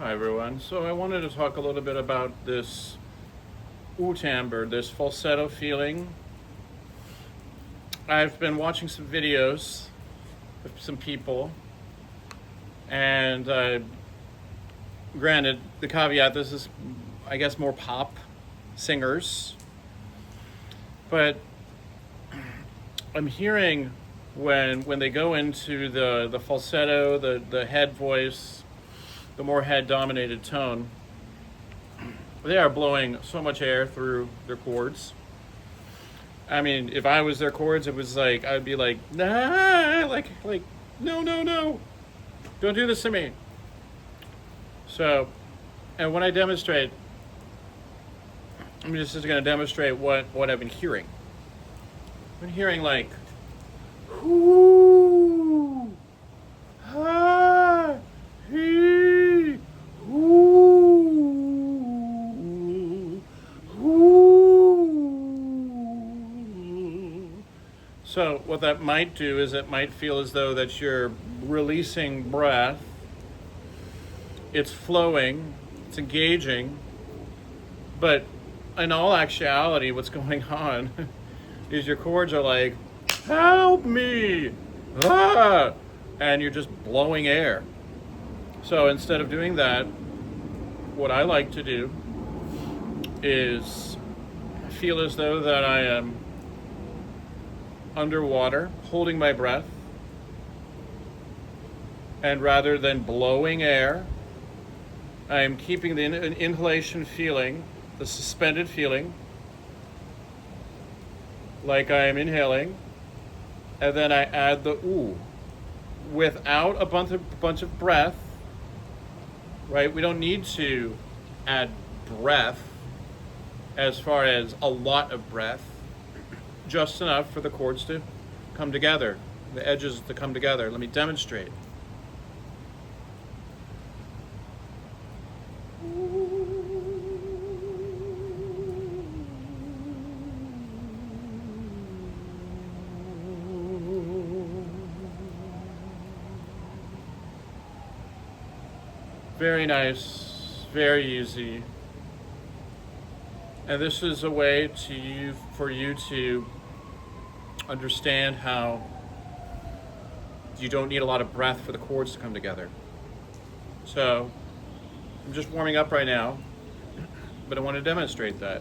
Hi everyone. So I wanted to talk a little bit about this timbre, this falsetto feeling. I've been watching some videos of some people, and granted, the caveat: this is, I guess, more pop singers, but I'm hearing when they go into the falsetto, the head voice, the more head-dominated tone, they are blowing so much air through their chords. I mean, if I was their chords, it was like I would be like, nah, like, no, no, no, don't do this to me. So, and when I demonstrate, I'm just going to demonstrate what I've been hearing. I've been hearing like, whoo, ha, he, whoo, whoo. So what that might do is it might feel as though that you're releasing breath. It's flowing, it's engaging, but in all actuality, what's going on is your chords are like, help me, ah, and you're just blowing air. So instead of doing that, what I like to do is feel as though that I am underwater, holding my breath, and rather than blowing air, I am keeping the inhalation feeling, the suspended feeling, like I am inhaling, and then I add the ooh, without a bunch of breath, right? We don't need to add breath as far as a lot of breath, just enough for the chords to come together, the edges to come together. Let me demonstrate. Very nice, very easy. And this is a way for you to understand how you don't need a lot of breath for the chords to come together. So I'm just warming up right now, but I want to demonstrate that.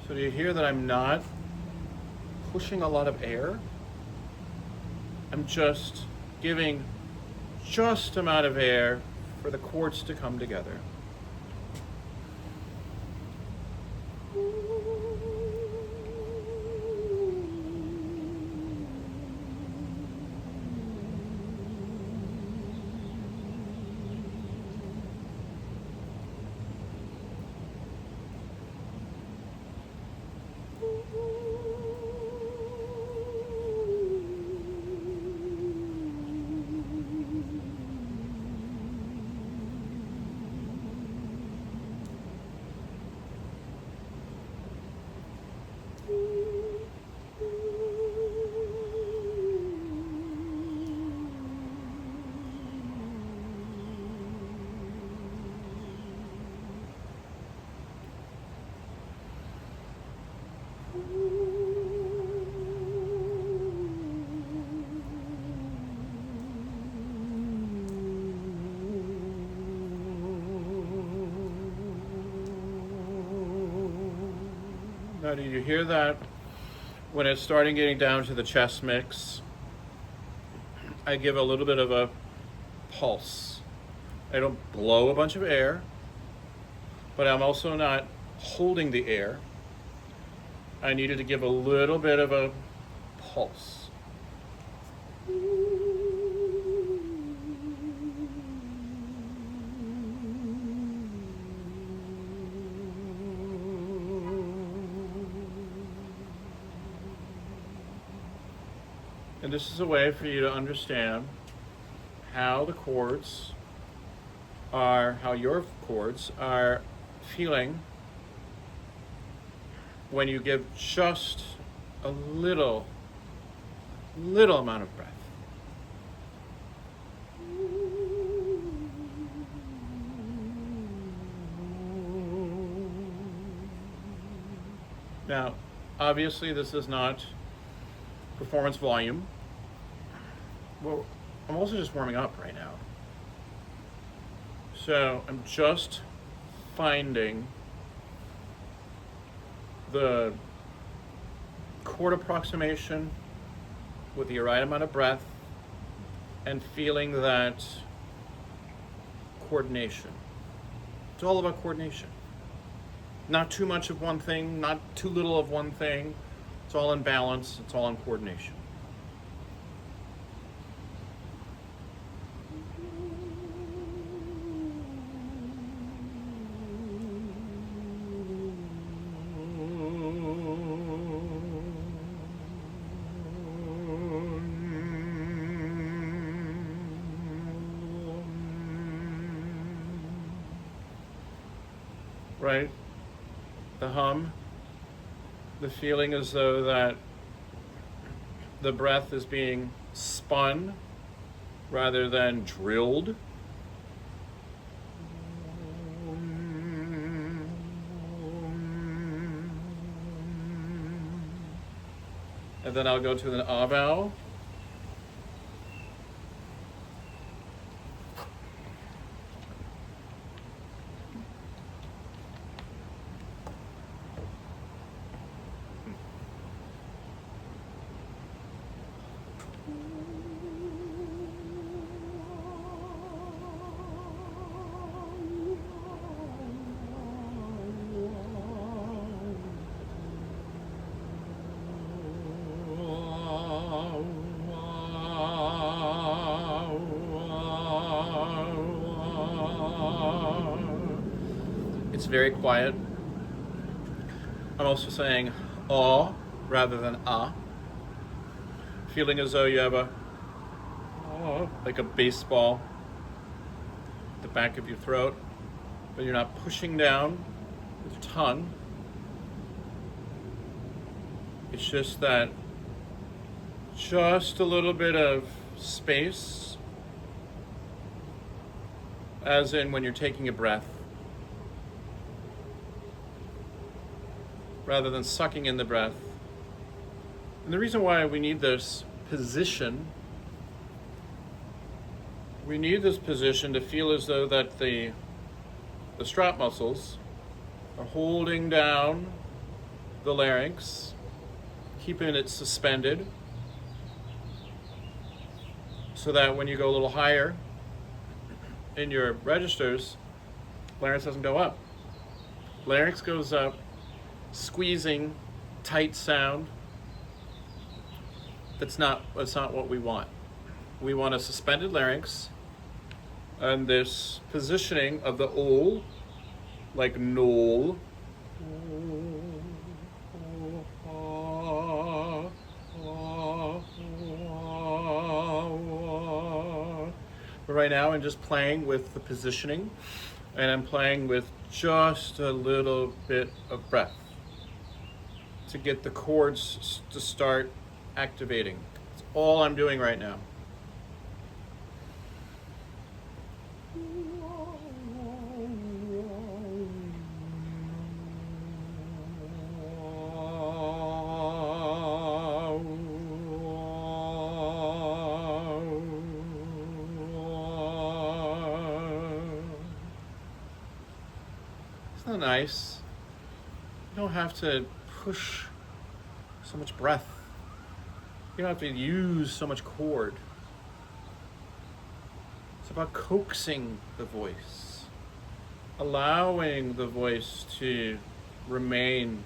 So do you hear that I'm not pushing a lot of air? I'm just giving just amount of air for the chords to come together. Now, do you hear that when it's starting getting down to the chest mix? I give a little bit of a pulse. I don't blow a bunch of air. but I'm also not holding the air. I needed to give a little bit of a pulse. And this is a way for you to understand how the chords are, how your chords are feeling when you give just a little amount of breath. Now, obviously this is not performance volume. Well, I'm also just warming up right now. So I'm just finding the chord approximation with the right amount of breath and feeling that coordination. It's all about coordination. Not too much of one thing, not too little of one thing. It's all in balance, it's all in coordination. Right? The hum, the feeling as though that the breath is being spun rather than drilled. And then I'll go to the ah vowel. It's very quiet. I'm also saying aw rather than ah. Feeling as though you have like a baseball at the back of your throat, but you're not pushing down with your tongue. It's just that, just a little bit of space, as in when you're taking a breath, rather than sucking in the breath. And the reason why we need this position, to feel as though that the strap muscles are holding down the larynx, keeping it suspended, so that when you go a little higher in your registers, larynx doesn't go up. Larynx goes up, squeezing, tight sound. That's not what we want. We want a suspended larynx and this positioning of the ol, like nol. But right now I'm just playing with the positioning, and I'm playing with just a little bit of breath to get the chords to start activating. That's all I'm doing right now. Isn't that nice? You don't have to push so much breath. You don't have to use so much chord. It's about coaxing the voice, allowing the voice to remain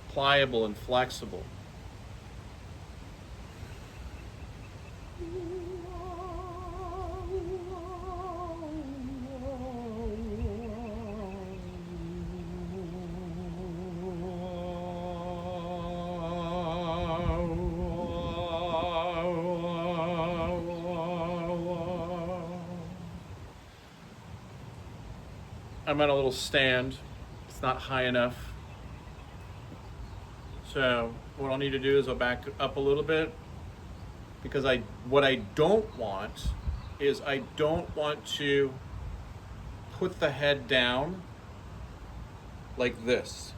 pliable and flexible. I'm on a little stand. It's not high enough. So what I'll need to do is I'll back up a little bit, because what I don't want is I don't want to put the head down like this.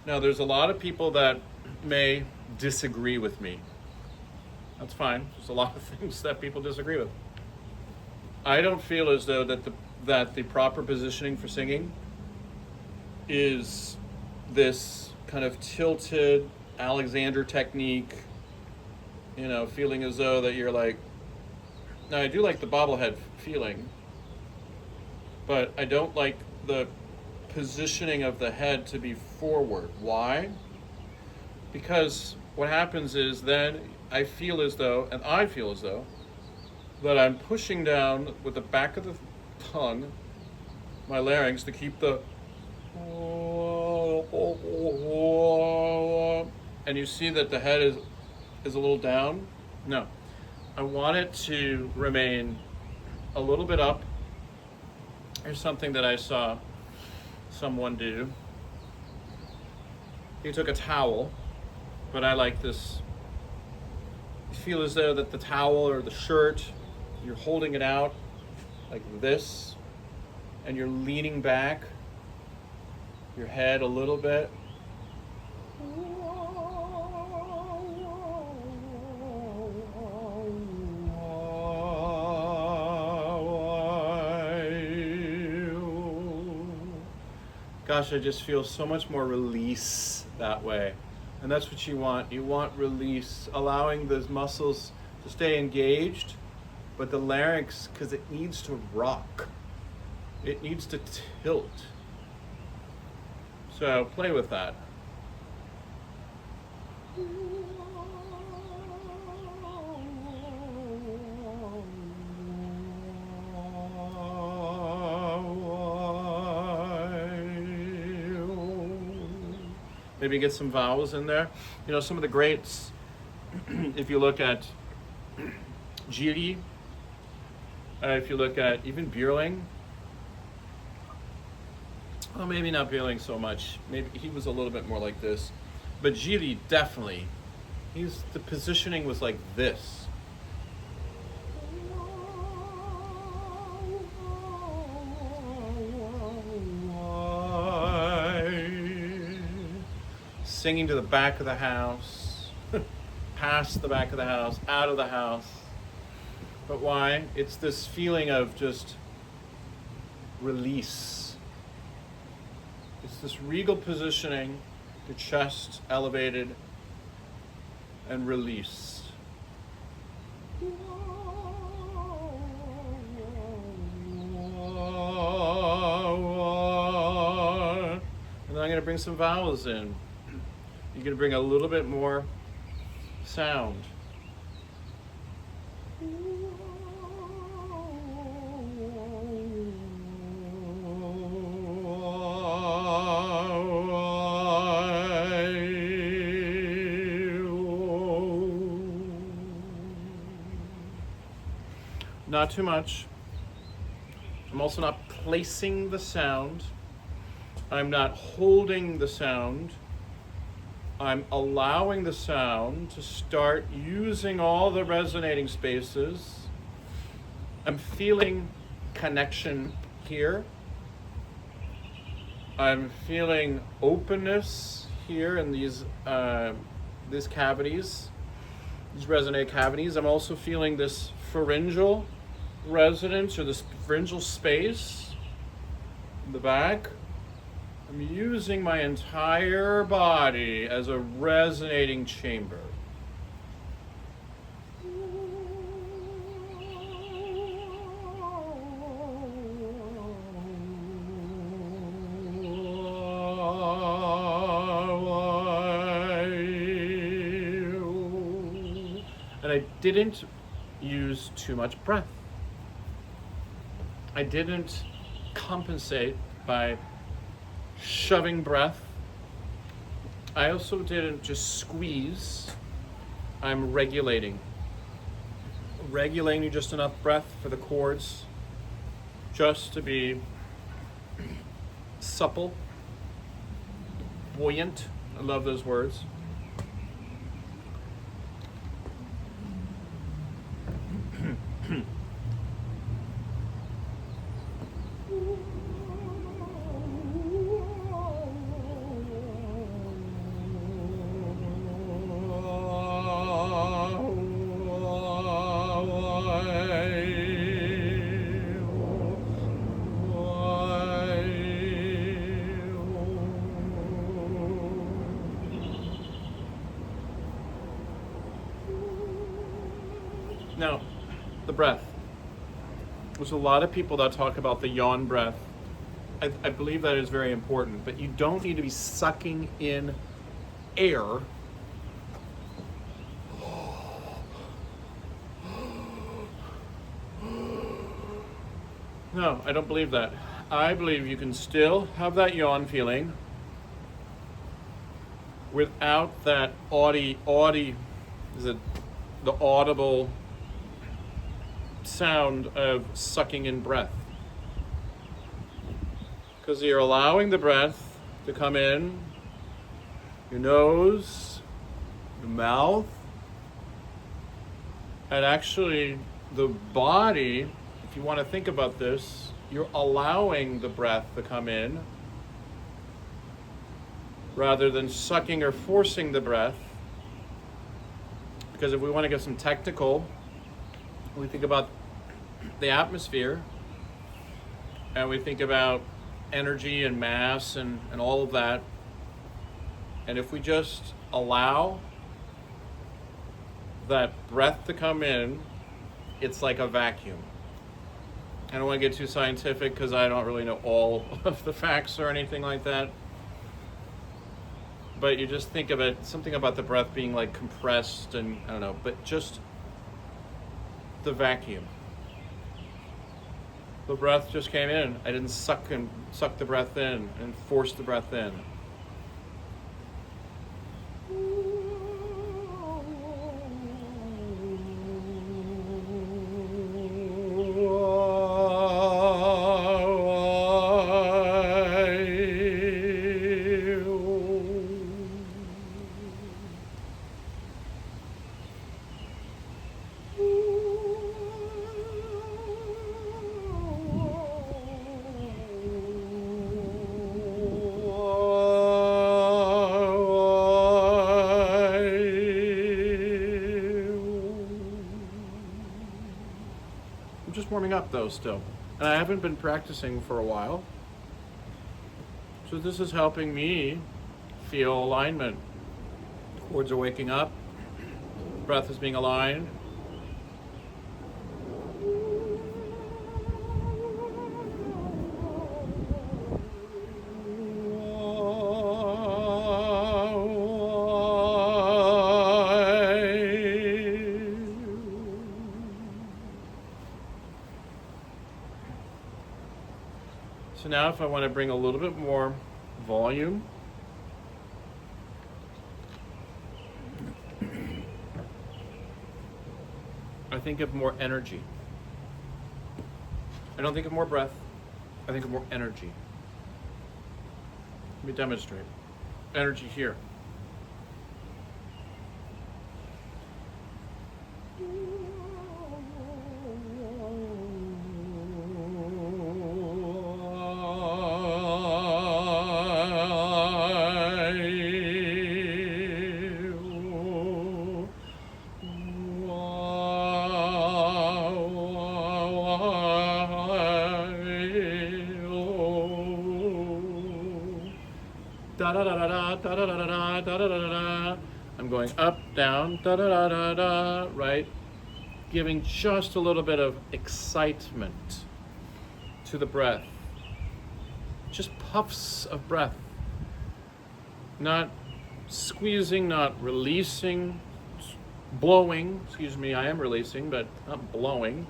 Now, there's a lot of people that may disagree with me. That's fine. There's a lot of things that people disagree with. I don't feel as though that the proper positioning for singing is this kind of tilted Alexander technique, you know, feeling as though that you're like, now I do like the bobblehead feeling, but I don't like the positioning of the head to be forward. Why? Because what happens is then I feel as though that I'm pushing down with the back of the tongue, my larynx, to keep the, and you see that the head is a little down. No, I want it to remain a little bit up. Here's something that I saw someone do. He took a towel, but I like this. You feel as though that the towel or the shirt, you're holding it out like this, and you're leaning back your head a little bit. Gosh, I just feel so much more release that way. And that's what you want. You want release, allowing those muscles to stay engaged, but the larynx, because it needs to rock. It needs to tilt. So play with that. Maybe get some vowels in there. You know, some of the greats, if you look at Giri, if you look at even Bierling, well, maybe not Bierling so much. Maybe he was a little bit more like this. But Giri, definitely, the positioning was like this. Singing to the back of the house, past the back of the house, out of the house. But why? It's this feeling of just release. It's this regal positioning, the chest elevated and release. And then I'm going to bring some vowels in. You're going to bring a little bit more sound. Not too much. I'm also not placing the sound. I'm not holding the sound. I'm allowing the sound to start using all the resonating spaces. I'm feeling connection here. I'm feeling openness here in these cavities, these resonate cavities. I'm also feeling this pharyngeal resonance, or this pharyngeal space in the back. I'm using my entire body as a resonating chamber. didn't use too much breath. I didn't compensate by shoving breath. I also didn't just squeeze. I'm regulating just enough breath for the chords just to be supple, buoyant. I love those words. Now, the breath. There's a lot of people that talk about the yawn breath. I believe that is very important, but you don't need to be sucking in air. No, I don't believe that. I believe you can still have that yawn feeling without that is it the audible sound of sucking in breath, because you're allowing the breath to come in your nose, your mouth, and actually the body. If you want to think about this, you're allowing the breath to come in rather than sucking or forcing the breath. Because if we want to get some technical, we think about the atmosphere and we think about energy and mass and all of that. And if we just allow that breath to come in, it's like a vacuum. I don't want to get too scientific because I don't really know all of the facts or anything like that. But you just think of it, something about the breath being like compressed and I don't know, but just the vacuum. The breath just came in. I didn't suck the breath in and force the breath in. Just warming up though still, and I haven't been practicing for a while, so this is helping me feel alignment. Chords are waking up, breath is being aligned. So now if I want to bring a little bit more volume, I think of more energy. I don't think of more breath, I think of more energy. Let me demonstrate. Energy here. I'm going up, down, da da da da da, right? Giving just a little bit of excitement to the breath. Just puffs of breath. Not squeezing, not releasing, blowing, excuse me, I am releasing, but not blowing.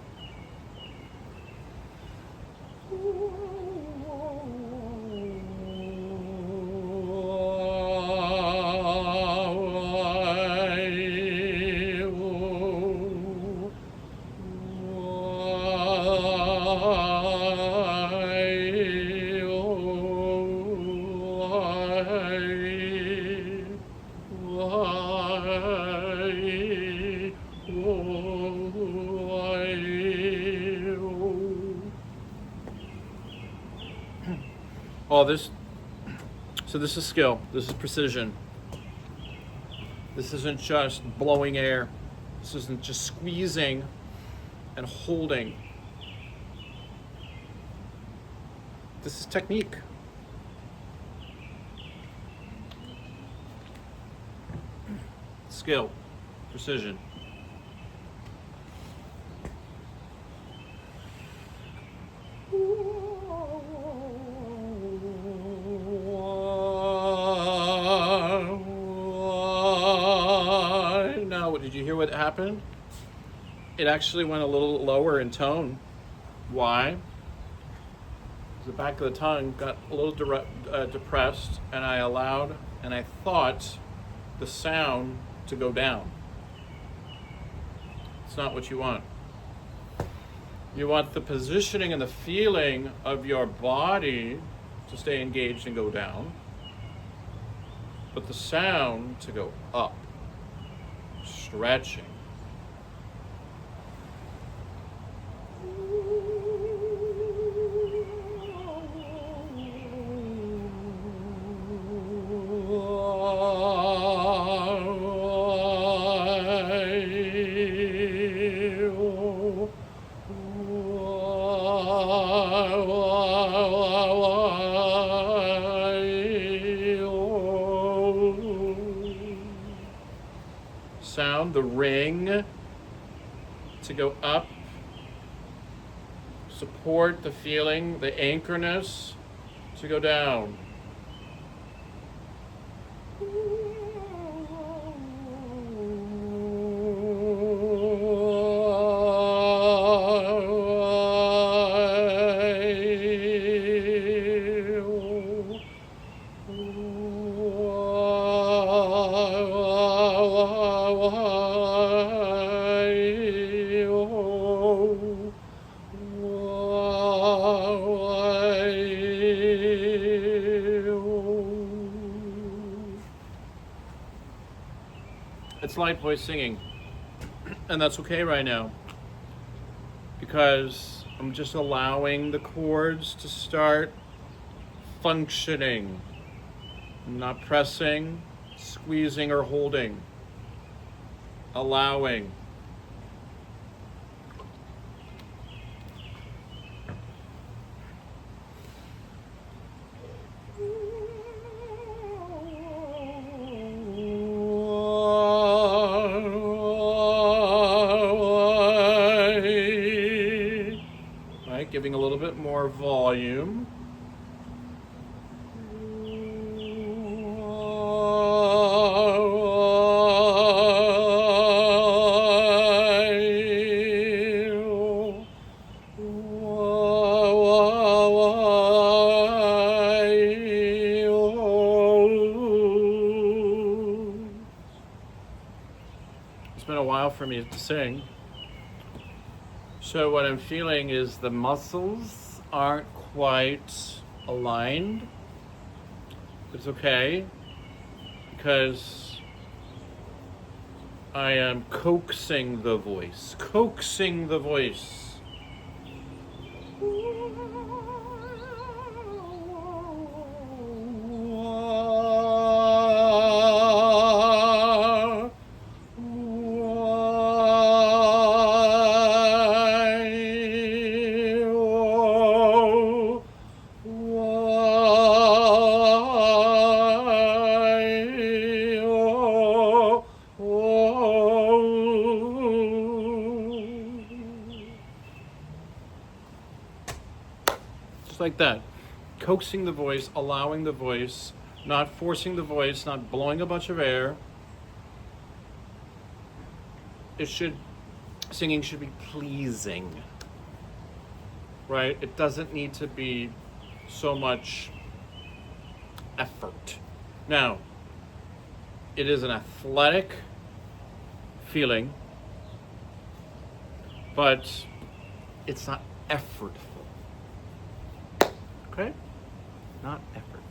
All this, so this is skill, this is precision. This isn't just blowing air. This isn't just squeezing and holding. This is technique. Skill, precision. Now, did you hear what happened? It actually went a little lower in tone. Why? The back of the tongue got a little depressed, and I allowed and I thought the sound to go down. It's not what you want. You want the positioning and the feeling of your body to stay engaged and go down, but the sound to go up, stretching. Sound, the ring to go up, support the feeling, the anchorness to go down. It's light voice singing, and that's okay right now, because I'm just allowing the chords to start functioning. I'm not pressing, squeezing, or holding. Allowing. Giving a little bit more volume. It's been a while for me to sing. So what I'm feeling is the muscles aren't quite aligned. It's okay, because I am coaxing the voice. Coaxing the voice. Like that, coaxing the voice, allowing the voice, not forcing the voice, not blowing a bunch of air. singing should be pleasing, right? It doesn't need to be so much effort. Now, it is an athletic feeling, but it's not effortful. Okay? Not effort.